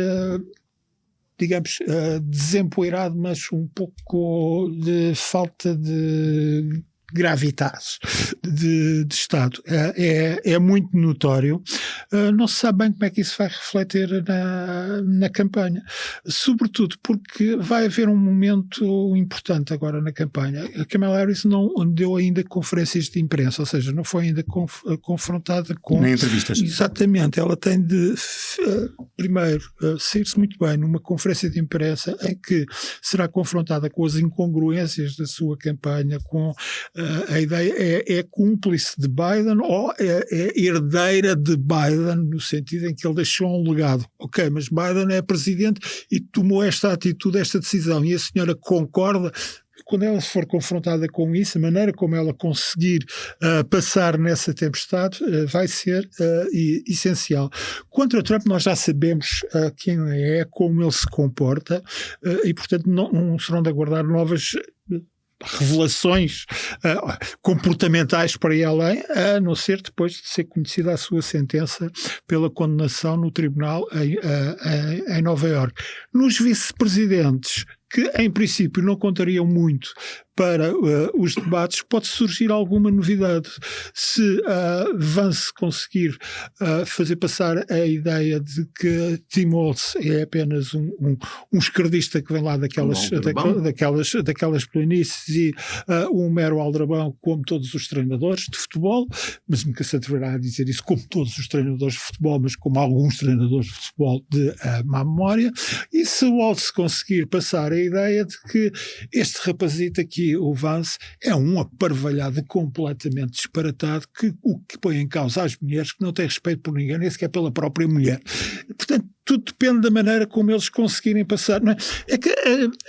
digamos, desempoeirado, mas um pouco de falta de gravitas de Estado. É muito notório. Não se sabe bem como é que isso vai refletir na campanha. Sobretudo porque vai haver um momento importante agora na campanha. A Kamala Harris não deu ainda conferências de imprensa, ou seja, não foi ainda confrontada com... Nem entrevistas. Exatamente. Ela tem de, primeiro, sair-se muito bem numa conferência de imprensa em que será confrontada com as incongruências da sua campanha, com a ideia é cúmplice de Biden ou é herdeira de Biden, no sentido em que ele deixou um legado. Ok, mas Biden é presidente e tomou esta atitude, esta decisão, e a senhora concorda. Quando ela for confrontada com isso, a maneira como ela conseguir passar nessa tempestade vai ser essencial. Quanto a Trump, nós já sabemos quem é, como ele se comporta, e portanto não serão de aguardar novas revelações comportamentais para ir além, a não ser depois de ser conhecida a sua sentença pela condenação no tribunal em Nova Iorque. Nos vice-presidentes, que em princípio não contariam muito para os debates, pode surgir alguma novidade. Se Vance conseguir fazer passar a ideia de que Tim Walz é apenas um esquerdista que vem lá daquelas planícies e um mero aldrabão, como todos os treinadores de futebol, mas nunca se atreverá a dizer isso como todos os treinadores de futebol, mas como alguns treinadores de futebol de má memória. E se Walz conseguir passar a ideia de que este rapazito aqui, o Vance, é um aparvalhado completamente disparatado, o que põe em causa as mulheres, que não tem respeito por ninguém, nem sequer pela própria mulher. Portanto, tudo depende da maneira como eles conseguirem passar. Não é? É que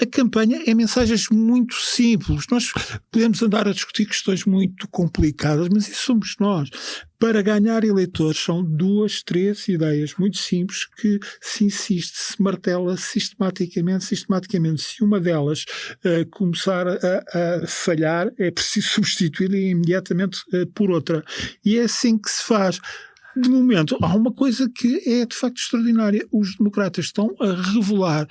a campanha é mensagens muito simples. Nós podemos andar a discutir questões muito complicadas, mas isso somos nós. Para ganhar eleitores são 2, 3 ideias muito simples que se insiste, se martela sistematicamente. Se uma delas começar a falhar, é preciso substituí-la imediatamente por outra. E é assim que se faz. De momento, há uma coisa que é de facto extraordinária. Os democratas estão a revelar,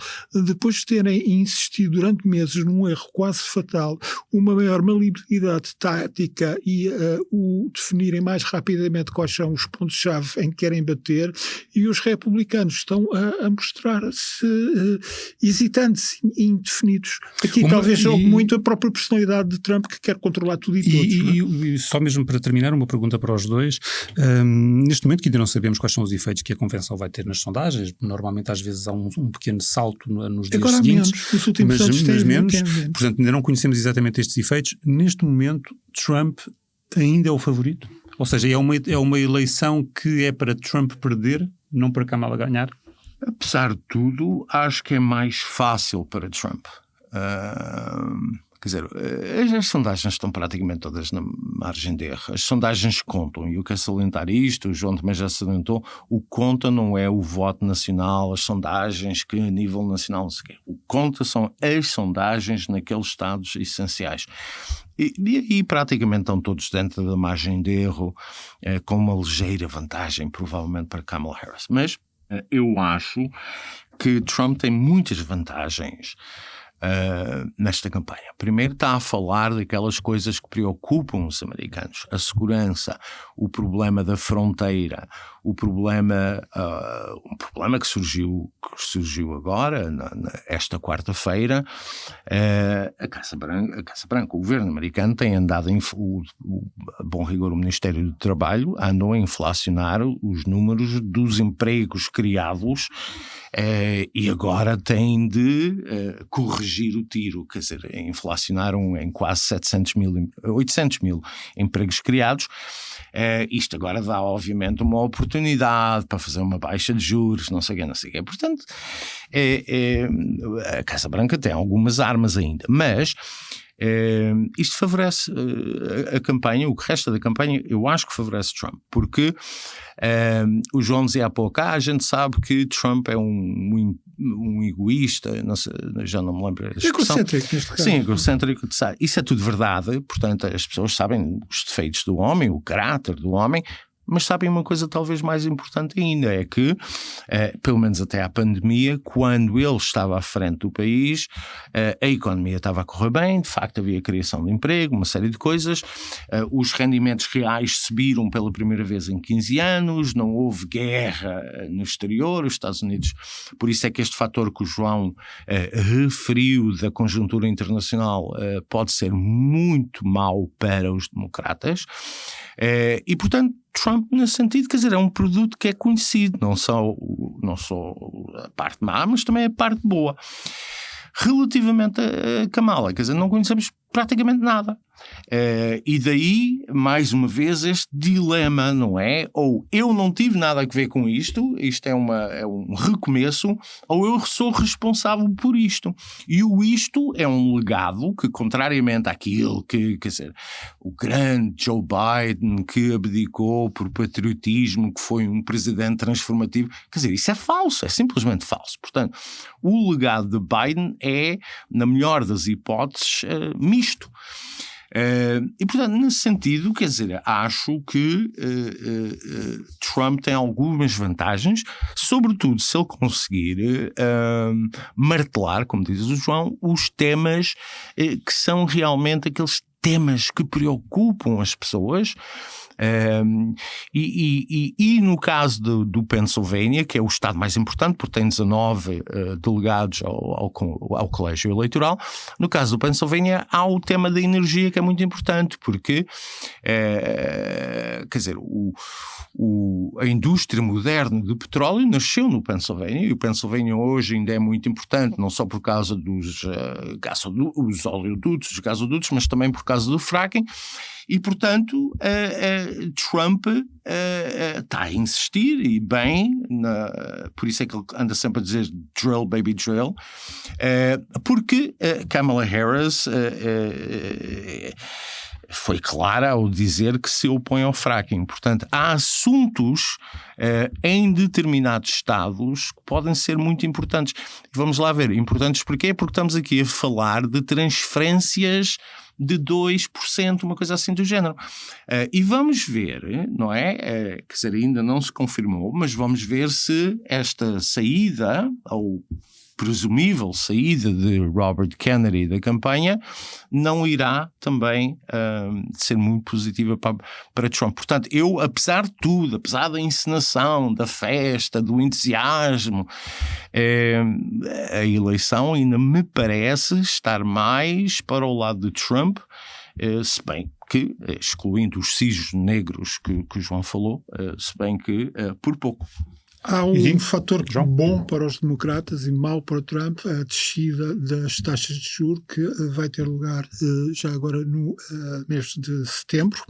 depois de terem insistido durante meses num erro quase fatal, uma maior maleabilidade tática e o definirem mais rapidamente quais são os pontos-chave em que querem bater, e os republicanos estão a mostrar-se hesitantes e indefinidos. Aqui talvez jogue muito a própria personalidade de Trump, que quer controlar tudo e todos. E só mesmo para terminar, uma pergunta para os dois. Neste momento que ainda não sabemos quais são os efeitos que a convenção vai ter nas sondagens, normalmente às vezes há um pequeno salto nos dias agora seguintes, nos últimos anos mas menos, portanto ainda não conhecemos exatamente estes efeitos. Neste momento Trump ainda é o favorito? Ou seja, é uma eleição que é para Trump perder, não para Kamala ganhar? Apesar de tudo, acho que é mais fácil para Trump. Quer dizer, as sondagens estão praticamente todas na margem de erro. As sondagens contam, e eu quero salientar isto, o João também já salientou, o conta não é o voto nacional, as sondagens que a nível nacional não sei o quê. O conta são as sondagens naqueles estados essenciais. E aí praticamente estão todos dentro da margem de erro, com uma ligeira vantagem, provavelmente, para Kamala Harris. Mas eu acho que Trump tem muitas vantagens nesta campanha. Primeiro, está a falar daquelas coisas que preocupam os americanos: a segurança, o problema da fronteira, um problema que surgiu agora, esta quarta-feira. A Casa Branca, o governo americano tem andado, a bom rigor, o Ministério do Trabalho andou a inflacionar os números dos empregos criados, e agora tem de corrigir o tiro, quer dizer, inflacionaram em quase 800 mil empregos criados. Isto agora dá, obviamente, uma oportunidade para fazer uma baixa de juros, não sei o quê. Portanto, a Casa Branca tem algumas armas ainda, mas isto favorece a campanha. O que resta da campanha eu acho que favorece Trump, porque o João dizia há pouco, a gente sabe que Trump é um egoísta, não sei, já não me lembro a expressão. Egocêntrico, neste caso. Sim, egocêntrico. Isso é tudo verdade, portanto as pessoas sabem os defeitos do homem, o caráter do homem, Mas sabem uma coisa talvez mais importante ainda, é que, pelo menos até à pandemia, quando ele estava à frente do país, a economia estava a correr bem, de facto havia criação de emprego, uma série de coisas, os rendimentos reais subiram pela primeira vez em 15 anos, não houve guerra no exterior, os Estados Unidos, por isso é que este fator que o João referiu da conjuntura internacional pode ser muito mau para os democratas, e portanto Trump, nesse sentido, quer dizer, é um produto que é conhecido, não só a parte má, mas também a parte boa. Relativamente a Kamala, quer dizer, não conhecemos praticamente nada. E daí, mais uma vez, este dilema, não é? Ou eu não tive nada a ver com isto é um recomeço, ou eu sou responsável por isto. E isto é um legado que, contrariamente àquilo que, quer dizer, o grande Joe Biden que abdicou por patriotismo, que foi um presidente transformativo, quer dizer, isso é falso, é simplesmente falso. Portanto, o legado de Biden é, na melhor das hipóteses, misto. E portanto, nesse sentido, quer dizer, acho que Trump tem algumas vantagens, sobretudo se ele conseguir martelar, como diz o João, os temas que são realmente aqueles temas que preocupam as pessoas. E no caso do Pennsylvania, que é o estado mais importante, porque tem 19 delegados ao colégio eleitoral, no caso do Pennsylvania há o tema da energia, que é muito importante, porque quer dizer, a indústria moderna do petróleo nasceu no Pennsylvania, e o Pennsylvania hoje ainda é muito importante, não só por causa dos oleodutos, os gasodutos, mas também por causa do fracking. E, portanto, Trump está a insistir, e bem, por isso é que ele anda sempre a dizer drill, baby, drill, porque Kamala Harris foi clara ao dizer que se opõe ao fracking. Portanto, há assuntos em determinados estados que podem ser muito importantes. Vamos lá ver. Importantes porquê? Porque estamos aqui a falar de transferências de 2%, uma coisa assim do género. E vamos ver, não é? Quer dizer, ainda não se confirmou, mas vamos ver se esta saída, ou presumível saída de Robert Kennedy da campanha, não irá também ser muito positiva para Trump. Portanto, eu, apesar de tudo, apesar da encenação, da festa, do entusiasmo, a eleição ainda me parece estar mais para o lado de Trump, se bem que, excluindo os cisnes negros que o João falou, se bem que por pouco. Há um fator bom para os democratas e mau para o Trump, a descida das taxas de juros, que vai ter lugar já agora no mês de setembro.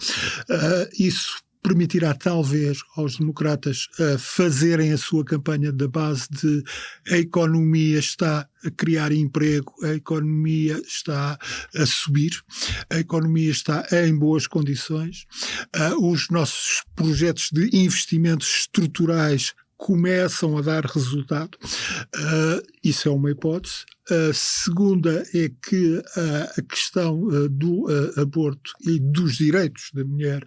Isso permitirá talvez aos democratas fazerem a sua campanha da base de a economia está a criar emprego, a economia está a subir, a economia está em boas condições, os nossos projetos de investimentos estruturais começam a dar resultado. Isso é uma hipótese. A segunda é que a questão do aborto e dos direitos da mulher,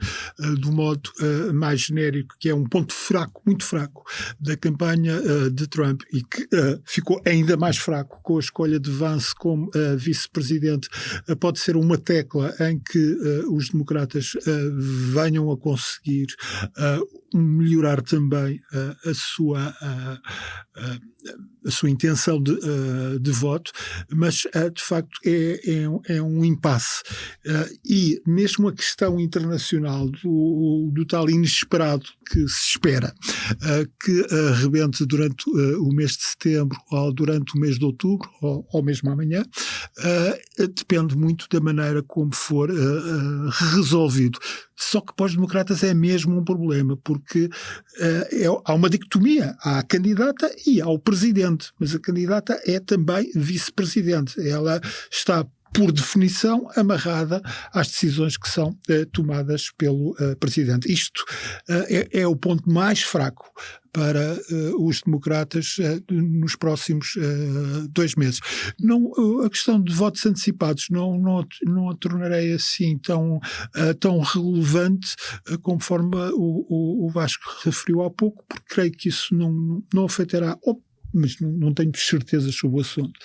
do modo mais genérico, que é um ponto fraco, muito fraco, da campanha de Trump, e que ficou ainda mais fraco com a escolha de Vance como vice-presidente, pode ser uma tecla em que os democratas venham a conseguir melhorar também a sua intenção de voto, mas de facto é um impasse. E mesmo a questão internacional do tal inesperado que se espera que rebente durante o mês de setembro ou durante o mês de outubro ou mesmo amanhã, depende muito da maneira como for resolvido. Só que para os democratas é mesmo um problema, porque há uma dicotomia, há a candidata e há o presidente, mas a candidata é também vice-presidente. Ela está por definição, amarrada às decisões que são tomadas pelo Presidente. Isto é o ponto mais fraco para os democratas nos próximos 2 meses. A questão de votos antecipados não a tornarei assim tão relevante conforme o Vasco referiu há pouco, porque creio que isso não afetará, mas não tenho certezas sobre o assunto,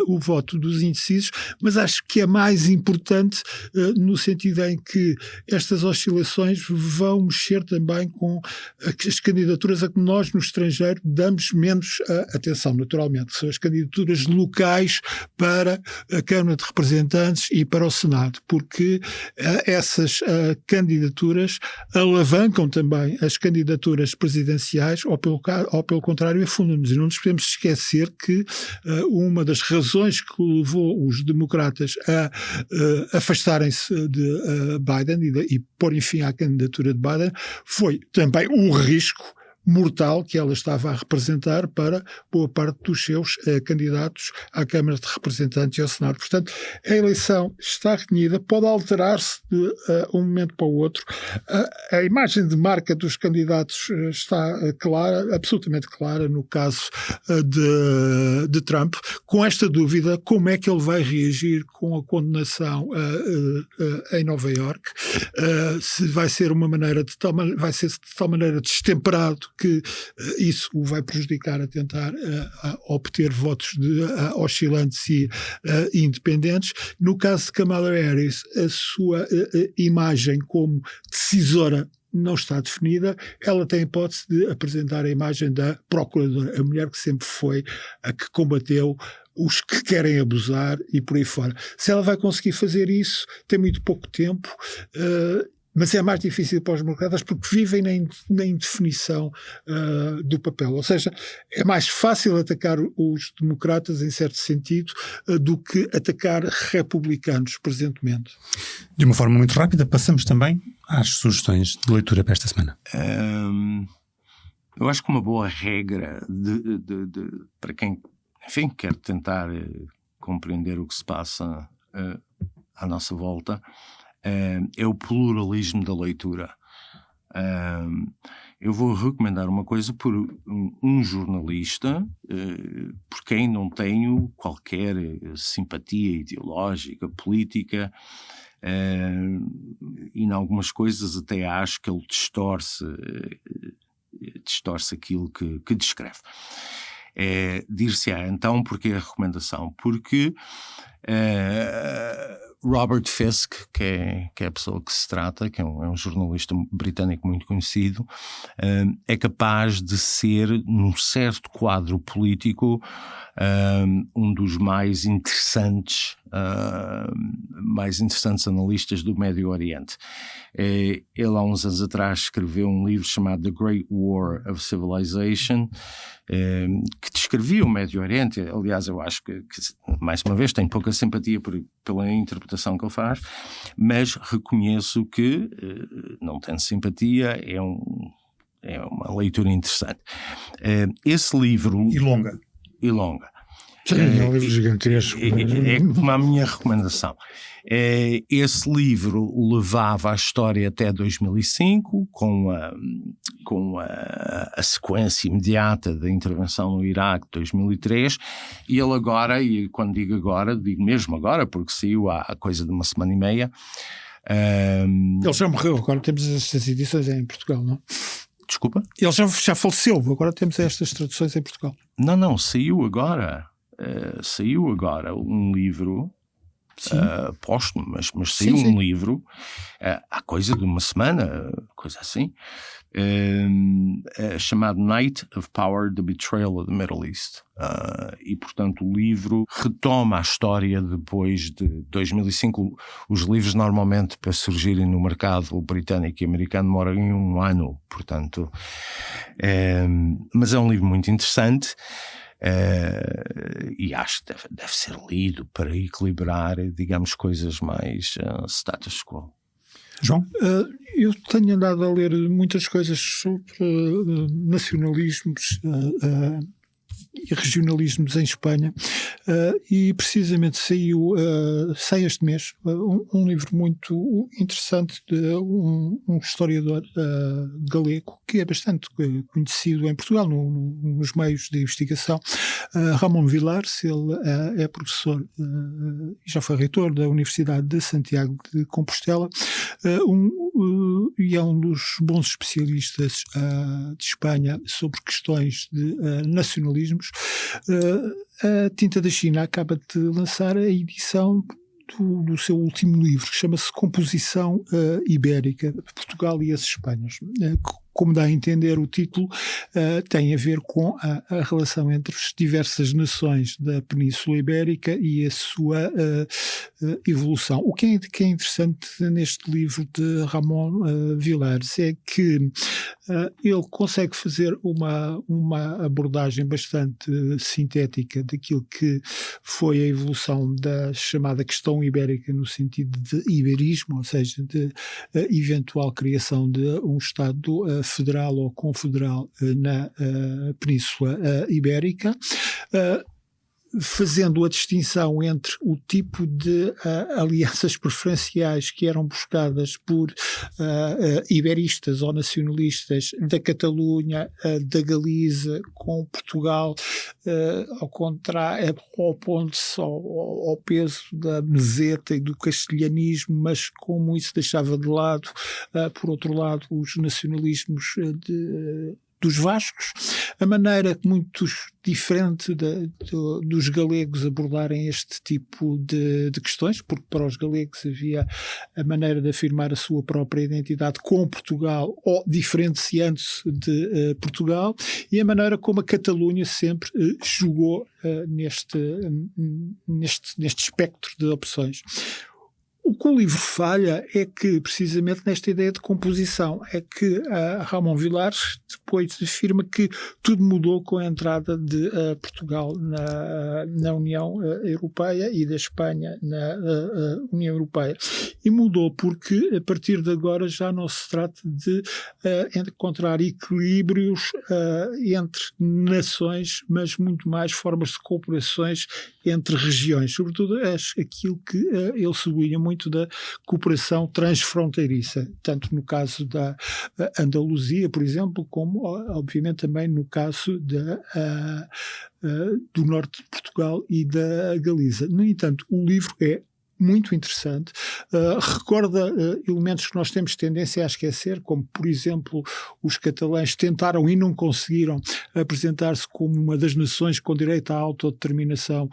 o voto dos indecisos, mas acho que é mais importante no sentido em que estas oscilações vão mexer também com as candidaturas a que nós no estrangeiro damos menos atenção, naturalmente, que são as candidaturas locais para a Câmara de Representantes e para o Senado, porque essas candidaturas alavancam também as candidaturas presidenciais ou pelo contrário afundam-nos, e não nos podemos esquecer que uma das razões que levou os democratas a afastarem-se de Biden e porem fim à candidatura de Biden foi também o risco mortal que ela estava a representar para boa parte dos seus candidatos à Câmara de Representantes e ao Senado. Portanto, a eleição está renhida, pode alterar-se de um momento para o outro. A imagem de marca dos candidatos está clara, absolutamente clara, no caso de Trump. Com esta dúvida, como é que ele vai reagir com a condenação em Nova Iorque? Se vai ser vai ser de tal maneira destemperado que isso o vai prejudicar a tentar obter votos oscilantes e independentes. No caso de Kamala Harris, a sua imagem como decisora não está definida. Ela tem a hipótese de apresentar a imagem da procuradora, a mulher que sempre foi a que combateu os que querem abusar e por aí fora. Se ela vai conseguir fazer isso, tem muito pouco tempo, mas é mais difícil para os democratas porque vivem na indefinição do papel. Ou seja, é mais fácil atacar os democratas, em certo sentido, do que atacar republicanos presentemente. De uma forma muito rápida, passamos também às sugestões de leitura para esta semana. Eu acho que uma boa regra para quem, enfim, quer tentar compreender o que se passa à nossa volta é o pluralismo da leitura. Eu vou recomendar uma coisa por um jornalista por quem não tenho qualquer simpatia ideológica, política, e em algumas coisas até acho que ele distorce aquilo que descreve. Dir-se-á então porque a recomendação? Porque Robert Fisk, que é a pessoa que se trata, que é um jornalista britânico muito conhecido, é capaz de ser, num certo quadro político, um dos mais interessantes analistas do Médio Oriente. Ele há uns anos atrás escreveu um livro chamado The Great War of Civilization, que descrevia o Médio Oriente. Aliás, eu acho que mais uma vez, tenho pouca simpatia pela interpretação que ele faz, mas reconheço que, não tendo simpatia, é uma leitura interessante. Esse livro... E longa. Sim, é um livro gigantesco. É como a minha recomendação. Esse livro levava a história até 2005, com a sequência imediata da intervenção no Iraque de 2003, e ele agora, e quando digo agora, digo mesmo agora, porque saiu há coisa de uma semana e meia. Ele já morreu, agora temos estas edições em Portugal, não? Desculpa? Ele já faleceu, agora temos estas traduções em Portugal. Não, saiu agora. Saiu agora um livro póstumo, mas saiu um livro há coisa de uma semana, coisa assim, chamado Night of Power, The Betrayal of the Middle East. E, portanto, o livro retoma a história depois de 2005. Os livros, normalmente, para surgirem no mercado britânico e americano, demoram um ano, portanto. Mas é um livro muito interessante. E acho que deve ser lido para equilibrar, digamos, coisas mais status quo. João? Eu tenho andado a ler muitas coisas sobre nacionalismos e regionalismos em Espanha. e precisamente sai este mês um livro muito interessante de um historiador galego que é bastante conhecido em Portugal nos meios de investigação, Ramon Vilares. Ele é professor e já foi reitor da Universidade de Santiago de Compostela, e é um dos bons especialistas de Espanha sobre questões de nacionalismos. A Tinta da China acaba de lançar a edição do seu último livro, que chama-se Composição Ibérica, Portugal e as Espanhas. Como dá a entender o título, tem a ver com a relação entre as diversas nações da Península Ibérica e a sua evolução. O que é interessante neste livro de Ramon Vilares é que ele consegue fazer uma abordagem bastante sintética daquilo que foi a evolução da chamada questão ibérica no sentido de iberismo, ou seja, de eventual criação de um Estado federal ou confederal na Península Ibérica, fazendo a distinção entre o tipo de alianças preferenciais que eram buscadas por iberistas ou nacionalistas da Catalunha, da Galiza, com Portugal, opondo-se ao peso da meseta e do castelhanismo, mas como isso deixava de lado, por outro lado, os nacionalismos dos vascos, a maneira muito diferente dos galegos abordarem este tipo de questões, porque para os galegos havia a maneira de afirmar a sua própria identidade com Portugal ou diferenciando-se de Portugal, e a maneira como a Catalunha sempre jogou neste espectro de opções. O que o livro falha é que, precisamente nesta ideia de composição, é que Ramon Vilares depois afirma que tudo mudou com a entrada de Portugal na União Europeia e da Espanha na União Europeia. E mudou porque, a partir de agora, já não se trata de encontrar equilíbrios entre nações, mas muito mais formas de cooperações entre regiões, sobretudo aquilo que ele sublinha muito da cooperação transfronteiriça, tanto no caso da Andaluzia, por exemplo, como, obviamente, também no caso do norte de Portugal e da Galiza. No entanto, o livro é muito interessante, recorda elementos que nós temos tendência a esquecer, como, por exemplo, os catalães tentaram e não conseguiram apresentar-se como uma das nações com direito à autodeterminação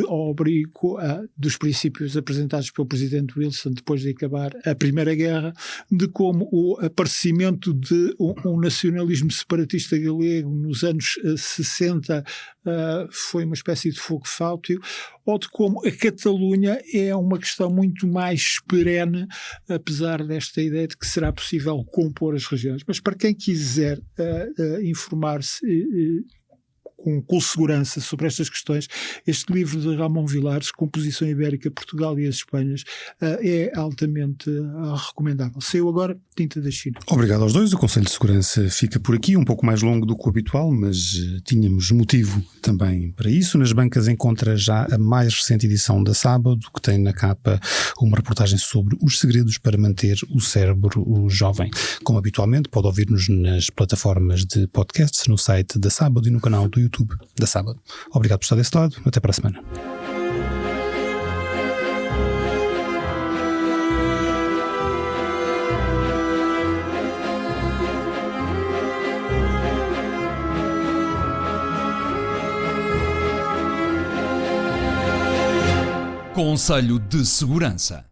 ao abrigo dos princípios apresentados pelo presidente Wilson depois de acabar a Primeira Guerra, de como o aparecimento de um nacionalismo separatista galego nos anos 60 foi uma espécie de fogo fáutil, ou de como a Catalunha é uma questão muito mais perene, apesar desta ideia de que será possível compor as regiões. Mas para quem quiser informar-se com segurança sobre estas questões, este livro de Ramon Vilares, Composição Ibérica, Portugal e as Espanhas, é altamente recomendável. Saiu agora, Tinta da China. Obrigado aos dois. O Conselho de Segurança fica por aqui, um pouco mais longo do que o habitual, mas tínhamos motivo também para isso. Nas bancas encontra já a mais recente edição da Sábado, que tem na capa uma reportagem sobre os segredos para manter o cérebro jovem. Como habitualmente, pode ouvir-nos nas plataformas de podcasts, no site da Sábado e no canal do YouTube da Sábado. Obrigado por estar desse lado. Até para a semana. Conselho de Segurança.